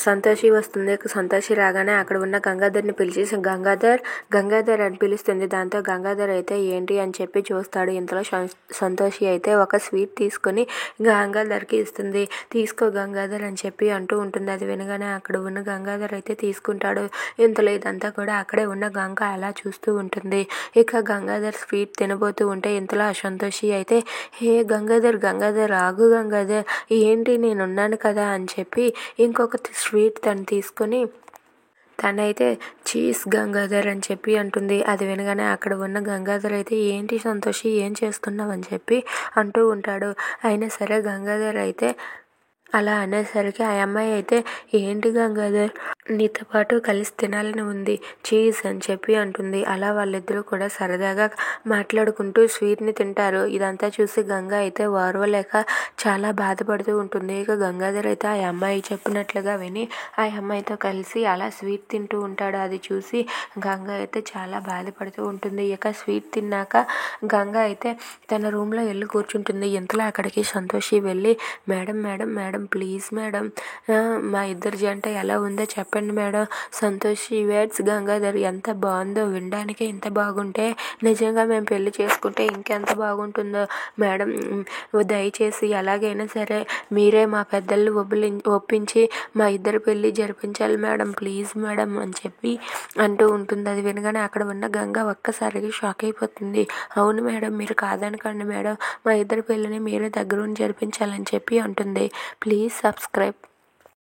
సంతోషి వస్తుంది. సంతోషి రాగానే అక్కడ ఉన్న గంగాధర్ని పిలిచి గంగాధర్ అని పిలుస్తుంది. దాంతో గంగాధర్ అయితే ఏంటి అని చెప్పి చూస్తాడు. ఇంతలో సంతోషి అయితే ఒక స్వీట్ తీసుకొని గంగాధర్కి ఇస్తుంది. తీసుకో గంగాధర్ అని చెప్పి అంటూ ఉంటుంది. అది వినగానే అక్కడ ఉన్న గంగాధర్ అయితే తీసుకుంటాడు. ఇంతలో ఇదంతా కూడా అక్కడే ఉన్న గంగ అలా చూస్తూ ఉంటుంది. ఇక గంగాధర్ స్వీట్ తినబోతూ ఉంటే ఇంతలో సంతోషి అయితే గంగాధర్ ఆగు గంగాధర్, ఏంటి నేనున్నాను కదా అని చెప్పి ఇంకొక స్వీట్ తను తీసుకొని తనైతే చీజ్ గంగాధర్ అని చెప్పి అంటుంది. అది వినగానే అక్కడ ఉన్న గంగాధర్ అయితే ఏంటి సంతోషి ఏం చేస్తున్నావు అని చెప్పి అంటూ ఉంటాడు. అయినా సరే గంగాధర్ అయితే అలా అనేసరికి ఆ అమ్మాయి అయితే ఏంటి గంగాధర్, నీతో పాటు కలిసి తినాలని ఉంది చీజ్ అని చెప్పి అంటుంది. అలా వాళ్ళిద్దరూ కూడా సరదాగా మాట్లాడుకుంటూ స్వీట్ని తింటారు. ఇదంతా చూసి గంగ అయితే ఓర్వలేక చాలా బాధపడుతూ ఉంటుంది. ఇక గంగాధర్ అయితే ఆ అమ్మాయి చెప్పినట్లుగా విని ఆ అమ్మాయితో కలిసి అలా స్వీట్ తింటూ ఉంటాడు. అది చూసి గంగ అయితే చాలా బాధపడుతూ ఉంటుంది. ఇక స్వీట్ తిన్నాక గంగ అయితే తన రూమ్లో వెళ్ళి కూర్చుంటుంది. ఇంతలో అక్కడికి సంతోషి వెళ్ళి madam madam madam please madam, మా ఇద్దరి జంట ఎలా ఉందో చెప్పండి మేడం. సంతోషి వేడ్స్ గంగాధర్ ఎంత బాగుందో, వినడానికి ఎంత బాగుంటే నిజంగా మేము పెళ్లి చేసుకుంటే ఇంకెంత బాగుంటుందో మేడం. దయచేసి ఎలాగైనా సరే మీరే మా పెద్దలు ఒప్పించి మా ఇద్దరు పెళ్లి జరిపించాలి మేడం, ప్లీజ్ మేడం అని చెప్పి అంటూ ఉంటుంది. అది వినగానే అక్కడ ఉన్న గంగ ఒక్కసారికి షాక్ అయిపోతుంది. అవును మేడం, మీరు కాదనకండి మేడం, మా ఇద్దరి పెళ్ళిని మీరే దగ్గరుండి జరిపించాలని చెప్పి అంటుంది. Please subscribe.